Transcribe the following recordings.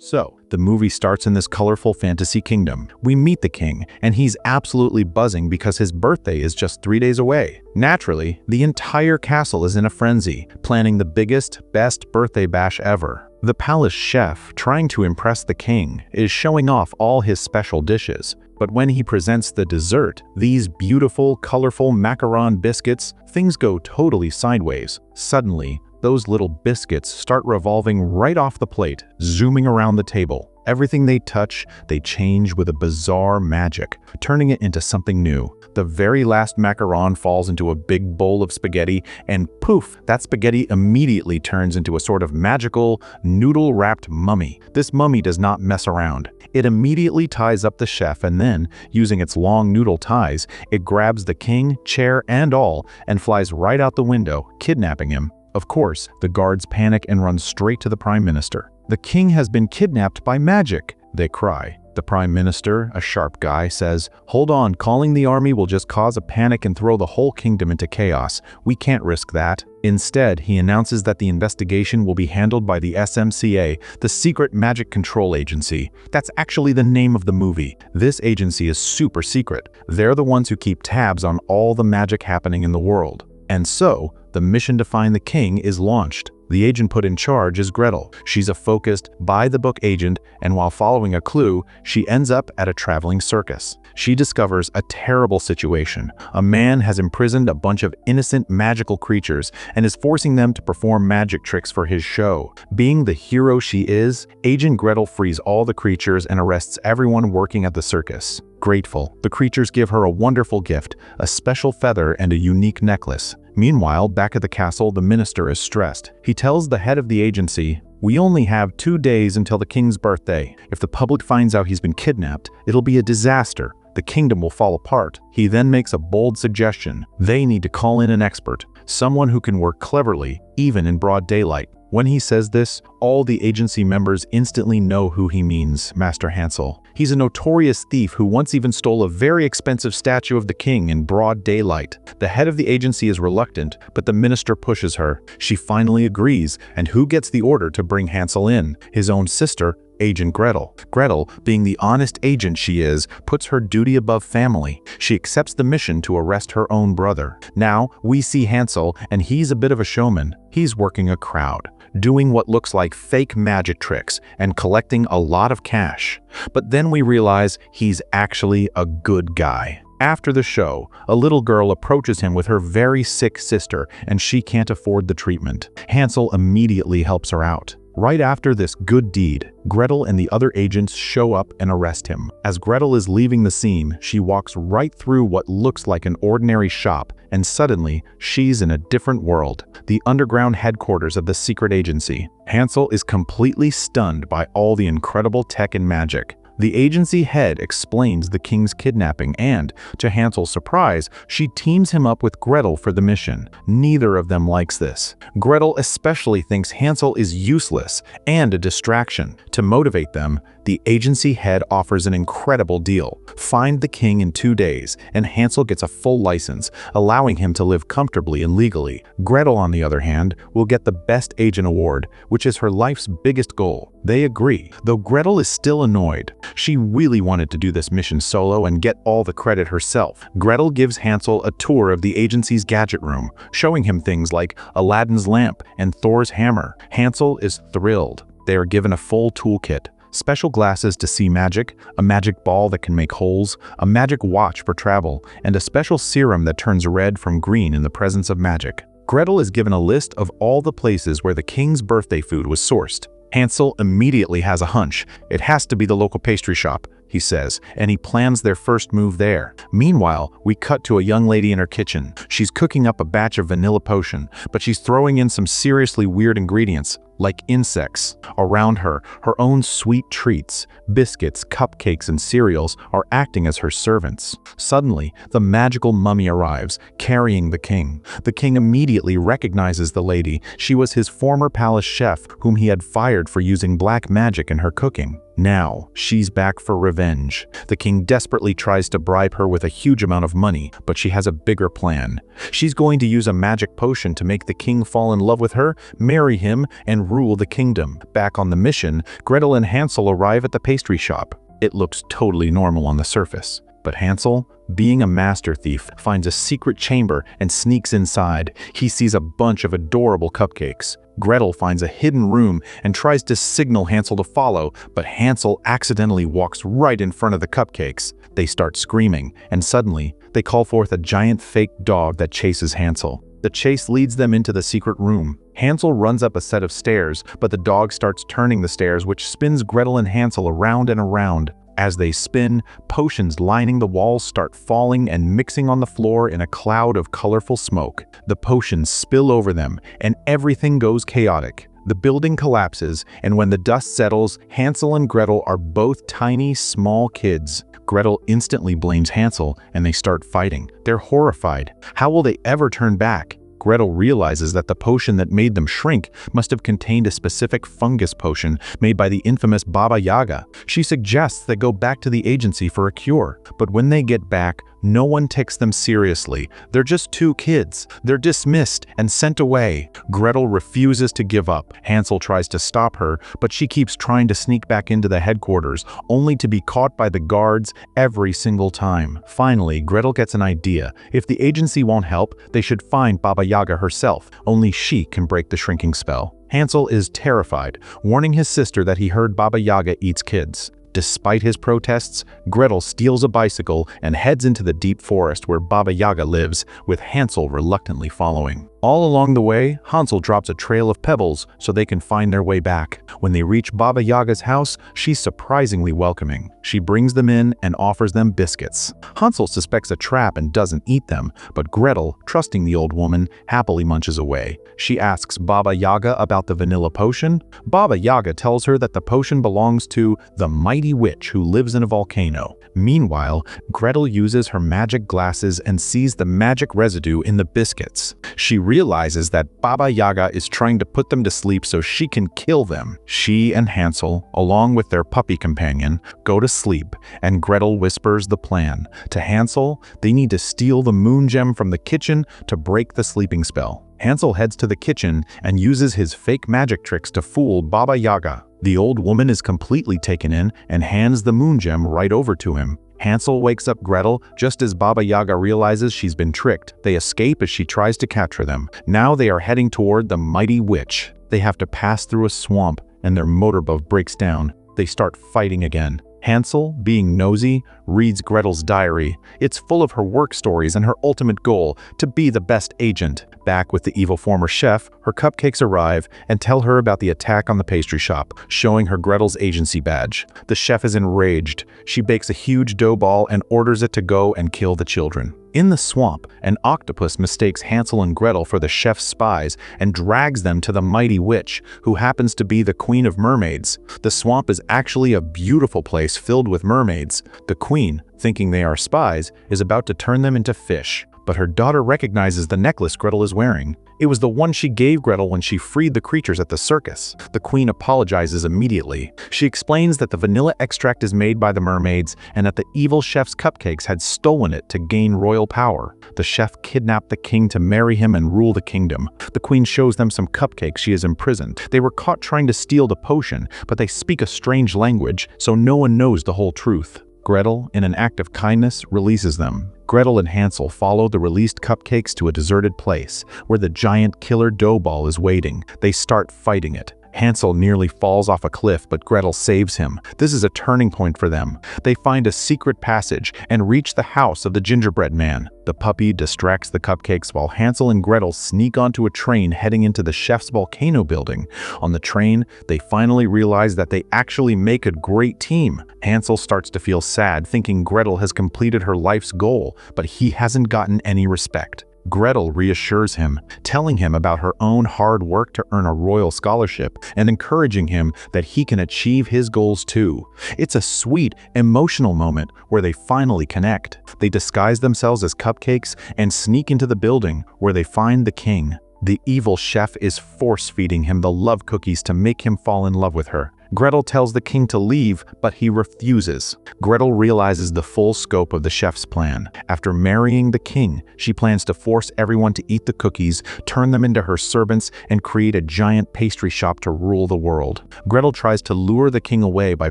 So, the movie starts in this colorful fantasy kingdom. We meet the king, and he's absolutely buzzing because his birthday is just 3 days away. Naturally, the entire castle is in a frenzy, planning the biggest, best birthday bash ever. The palace chef, trying to impress the king, is showing off all his special dishes. But when he presents the dessert, these beautiful, colorful macaron biscuits, things go totally sideways. Suddenly, those little biscuits start revolving right off the plate, zooming around the table. Everything they touch, they change with a bizarre magic, turning it into something new. The very last macaron falls into a big bowl of spaghetti, and poof, that spaghetti immediately turns into a sort of magical, noodle-wrapped mummy. This mummy does not mess around. It immediately ties up the chef, and then, using its long noodle ties, it grabs the king, chair, and all, and flies right out the window, kidnapping him. Of course, the guards panic and run straight to the prime minister. "The king has been kidnapped by magic," they cry. The prime minister, a sharp guy, says, "Hold on, calling the army will just cause a panic and throw the whole kingdom into chaos. We can't risk that." Instead, he announces that the investigation will be handled by the SMCA, the Secret Magic Control Agency. That's actually the name of the movie. This agency is super secret. They're the ones who keep tabs on all the magic happening in the world. And so, the mission to find the king is launched. The agent put in charge is Gretel. She's a focused, by-the-book agent, and while following a clue, she ends up at a traveling circus. She discovers a terrible situation. A man has imprisoned a bunch of innocent magical creatures and is forcing them to perform magic tricks for his show. Being the hero she is, Agent Gretel frees all the creatures and arrests everyone working at the circus. Grateful, the creatures give her a wonderful gift, a special feather and a unique necklace. Meanwhile, back at the castle, the minister is stressed. He tells the head of the agency, "We only have 2 days until the king's birthday. If the public finds out he's been kidnapped, it'll be a disaster. The kingdom will fall apart." He then makes a bold suggestion. They need to call in an expert, someone who can work cleverly, even in broad daylight. When he says this, all the agency members instantly know who he means, Master Hansel. He's a notorious thief who once even stole a very expensive statue of the king in broad daylight. The head of the agency is reluctant, but the minister pushes her. She finally agrees, and who gets the order to bring Hansel in? His own sister, Agent Gretel. Gretel, being the honest agent she is, puts her duty above family. She accepts the mission to arrest her own brother. Now, we see Hansel, and he's a bit of a showman. He's working a crowd, doing what looks like fake magic tricks, and collecting a lot of cash. But then we realize he's actually a good guy. After the show, a little girl approaches him with her very sick sister, and she can't afford the treatment. Hansel immediately helps her out. Right after this good deed, Gretel and the other agents show up and arrest him. As Gretel is leaving the scene, she walks right through what looks like an ordinary shop, and suddenly, she's in a different world, the underground headquarters of the secret agency. Hansel is completely stunned by all the incredible tech and magic. The agency head explains the king's kidnapping and, to Hansel's surprise, she teams him up with Gretel for the mission. Neither of them likes this. Gretel especially thinks Hansel is useless and a distraction. To motivate them, the agency head offers an incredible deal. Find the king in 2 days, and Hansel gets a full license, allowing him to live comfortably and legally. Gretel, on the other hand, will get the Best Agent Award, which is her life's biggest goal. They agree, though Gretel is still annoyed. She really wanted to do this mission solo and get all the credit herself. Gretel gives Hansel a tour of the agency's gadget room, showing him things like Aladdin's lamp and Thor's hammer. Hansel is thrilled. They are given a full toolkit. Special glasses to see magic, a magic ball that can make holes, a magic watch for travel, and a special serum that turns red from green in the presence of magic. Gretel is given a list of all the places where the king's birthday food was sourced. Hansel immediately has a hunch. It has to be the local pastry shop, he says, and he plans their first move there. Meanwhile, we cut to a young lady in her kitchen. She's cooking up a batch of vanilla potion, but she's throwing in some seriously weird ingredients, like insects. Around her, her own sweet treats, biscuits, cupcakes, and cereals are acting as her servants. Suddenly, the magical mummy arrives, carrying the king. The king immediately recognizes the lady. She was his former palace chef, whom he had fired for using black magic in her cooking. Now, she's back for revenge. The king desperately tries to bribe her with a huge amount of money, but she has a bigger plan. She's going to use a magic potion to make the king fall in love with her, marry him, and rule the kingdom. Back on the mission, Gretel and Hansel arrive at the pastry shop. It looks totally normal on the surface. But Hansel, being a master thief, finds a secret chamber and sneaks inside. He sees a bunch of adorable cupcakes. Gretel finds a hidden room and tries to signal Hansel to follow, but Hansel accidentally walks right in front of the cupcakes. They start screaming, and suddenly, they call forth a giant fake dog that chases Hansel. The chase leads them into the secret room. Hansel runs up a set of stairs, but the dog starts turning the stairs, which spins Gretel and Hansel around and around. As they spin, potions lining the walls start falling and mixing on the floor in a cloud of colorful smoke. The potions spill over them, and everything goes chaotic. The building collapses, and when the dust settles, Hansel and Gretel are both tiny, small kids. Gretel instantly blames Hansel, and they start fighting. They're horrified. How will they ever turn back? Gretel realizes that the potion that made them shrink must have contained a specific fungus potion made by the infamous Baba Yaga. She suggests they go back to the agency for a cure, but when they get back, no one takes them seriously. They're just two kids. They're dismissed and sent away. Gretel refuses to give up. Hansel tries to stop her, but she keeps trying to sneak back into the headquarters, only to be caught by the guards every single time. Finally, Gretel gets an idea. If the agency won't help, they should find Baba Yaga herself. Only she can break the shrinking spell. Hansel is terrified, warning his sister that he heard Baba Yaga eats kids. Despite his protests, Gretel steals a bicycle and heads into the deep forest where Baba Yaga lives, with Hansel reluctantly following. All along the way, Hansel drops a trail of pebbles so they can find their way back. When they reach Baba Yaga's house, she's surprisingly welcoming. She brings them in and offers them biscuits. Hansel suspects a trap and doesn't eat them, but Gretel, trusting the old woman, happily munches away. She asks Baba Yaga about the vanilla potion. Baba Yaga tells her that the potion belongs to the mighty witch who lives in a volcano. Meanwhile, Gretel uses her magic glasses and sees the magic residue in the biscuits. She realizes that Baba Yaga is trying to put them to sleep so she can kill them. She and Hansel, along with their puppy companion, go to sleep, and Gretel whispers the plan. To Hansel, they need to steal the moon gem from the kitchen to break the sleeping spell. Hansel heads to the kitchen and uses his fake magic tricks to fool Baba Yaga. The old woman is completely taken in and hands the moon gem right over to him. Hansel wakes up Gretel just as Baba Yaga realizes she's been tricked. They escape as she tries to capture them. Now they are heading toward the mighty witch. They have to pass through a swamp, and their motorboat breaks down. They start fighting again. Hansel, being nosy, reads Gretel's diary. It's full of her work stories and her ultimate goal, to be the best agent. Back with the evil former chef, her cupcakes arrive and tell her about the attack on the pastry shop, showing her Gretel's agency badge. The chef is enraged. She bakes a huge dough ball and orders it to go and kill the children. In the swamp, an octopus mistakes Hansel and Gretel for the chef's spies and drags them to the mighty witch, who happens to be the queen of mermaids. The swamp is actually a beautiful place filled with mermaids. The queen, thinking they are spies, is about to turn them into fish. But her daughter recognizes the necklace Gretel is wearing. It was the one she gave Gretel when she freed the creatures at the circus. The queen apologizes immediately. She explains that the vanilla extract is made by the mermaids and that the evil chef's cupcakes had stolen it to gain royal power. The chef kidnapped the king to marry him and rule the kingdom. The queen shows them some cupcakes she has imprisoned. They were caught trying to steal the potion, but they speak a strange language, so no one knows the whole truth. Gretel, in an act of kindness, releases them. Gretel and Hansel follow the released cupcakes to a deserted place, where the giant killer dough ball is waiting. They start fighting it. Hansel nearly falls off a cliff, but Gretel saves him. This is a turning point for them. They find a secret passage and reach the house of the gingerbread man. The puppy distracts the cupcakes while Hansel and Gretel sneak onto a train heading into the chef's volcano building. On the train, they finally realize that they actually make a great team. Hansel starts to feel sad, thinking Gretel has completed her life's goal, but he hasn't gotten any respect. Gretel reassures him, telling him about her own hard work to earn a royal scholarship and encouraging him that he can achieve his goals too. It's a sweet, emotional moment where they finally connect. They disguise themselves as cupcakes and sneak into the building where they find the king. The evil chef is force-feeding him the love cookies to make him fall in love with her. Gretel tells the king to leave, but he refuses. Gretel realizes the full scope of the chef's plan. After marrying the king, she plans to force everyone to eat the cookies, turn them into her servants, and create a giant pastry shop to rule the world. Gretel tries to lure the king away by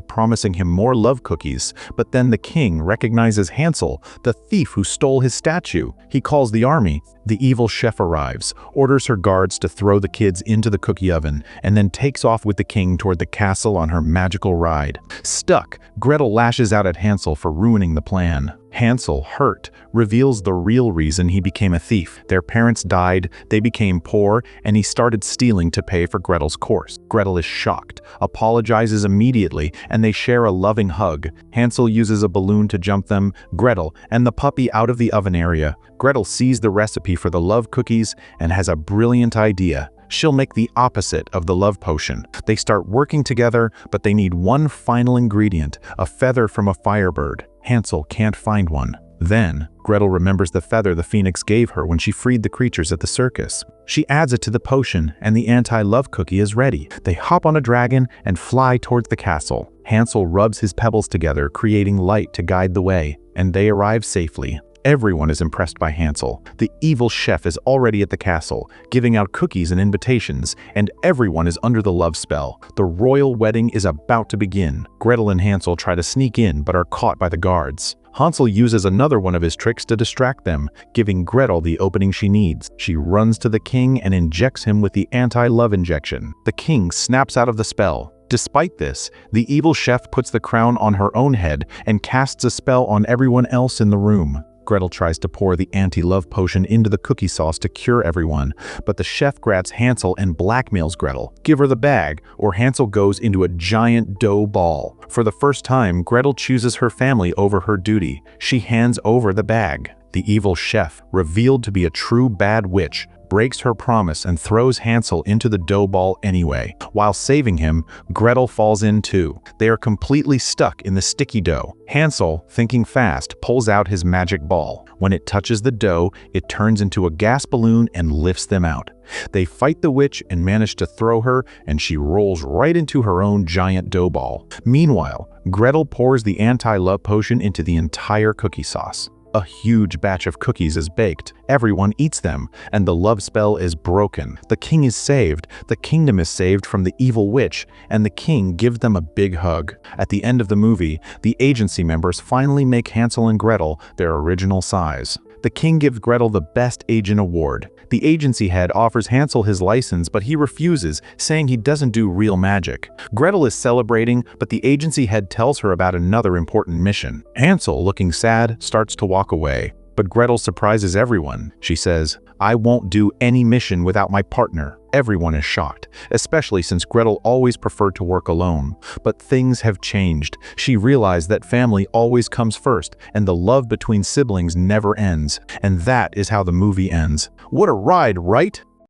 promising him more love cookies, but then the king recognizes Hansel, the thief who stole his statue. He calls the army. The evil chef arrives, orders her guards to throw the kids into the cookie oven, and then takes off with the king toward the castle on her magical ride. Stuck, Gretel lashes out at Hansel for ruining the plan. Hansel, hurt, reveals the real reason he became a thief. Their parents died, they became poor, and he started stealing to pay for Gretel's course. Gretel is shocked, apologizes immediately, and they share a loving hug. Hansel uses a balloon to jump them, Gretel, and the puppy out of the oven area. Gretel sees the recipe for the love cookies and has a brilliant idea. She'll make the opposite of the love potion. They start working together, but they need one final ingredient, a feather from a firebird. Hansel can't find one. Then, Gretel remembers the feather the phoenix gave her when she freed the creatures at the circus. She adds it to the potion, and the anti-love cookie is ready. They hop on a dragon and fly towards the castle. Hansel rubs his pebbles together, creating light to guide the way, and they arrive safely. Everyone is impressed by Hansel. The evil chef is already at the castle, giving out cookies and invitations, and everyone is under the love spell. The royal wedding is about to begin. Gretel and Hansel try to sneak in but are caught by the guards. Hansel uses another one of his tricks to distract them, giving Gretel the opening she needs. She runs to the king and injects him with the anti-love injection. The king snaps out of the spell. Despite this, the evil chef puts the crown on her own head and casts a spell on everyone else in the room. Gretel tries to pour the anti-love potion into the cookie sauce to cure everyone, but the chef grabs Hansel and blackmails Gretel. Give her the bag, or Hansel goes into a giant dough ball. For the first time, Gretel chooses her family over her duty. She hands over the bag. The evil chef, revealed to be a true bad witch, breaks her promise and throws Hansel into the dough ball anyway. While saving him, Gretel falls in too. They are completely stuck in the sticky dough. Hansel, thinking fast, pulls out his magic ball. When it touches the dough, it turns into a gas balloon and lifts them out. They fight the witch and manage to throw her, and she rolls right into her own giant dough ball. Meanwhile, Gretel pours the anti-love potion into the entire cookie sauce. A huge batch of cookies is baked. Everyone eats them, and the love spell is broken. The king is saved, the kingdom is saved from the evil witch, and the king gives them a big hug. At the end of the movie, the agency members finally make Hansel and Gretel their original size. The king gives Gretel the Best Agent award. The agency head offers Hansel his license, but he refuses, saying he doesn't do real magic. Gretel is celebrating, but the agency head tells her about another important mission. Hansel, looking sad, starts to walk away. But Gretel surprises everyone. She says, "I won't do any mission without my partner." Everyone is shocked, especially since Gretel always preferred to work alone. But things have changed. She realized that family always comes first, and the love between siblings never ends. And that is how the movie ends. What a ride, right?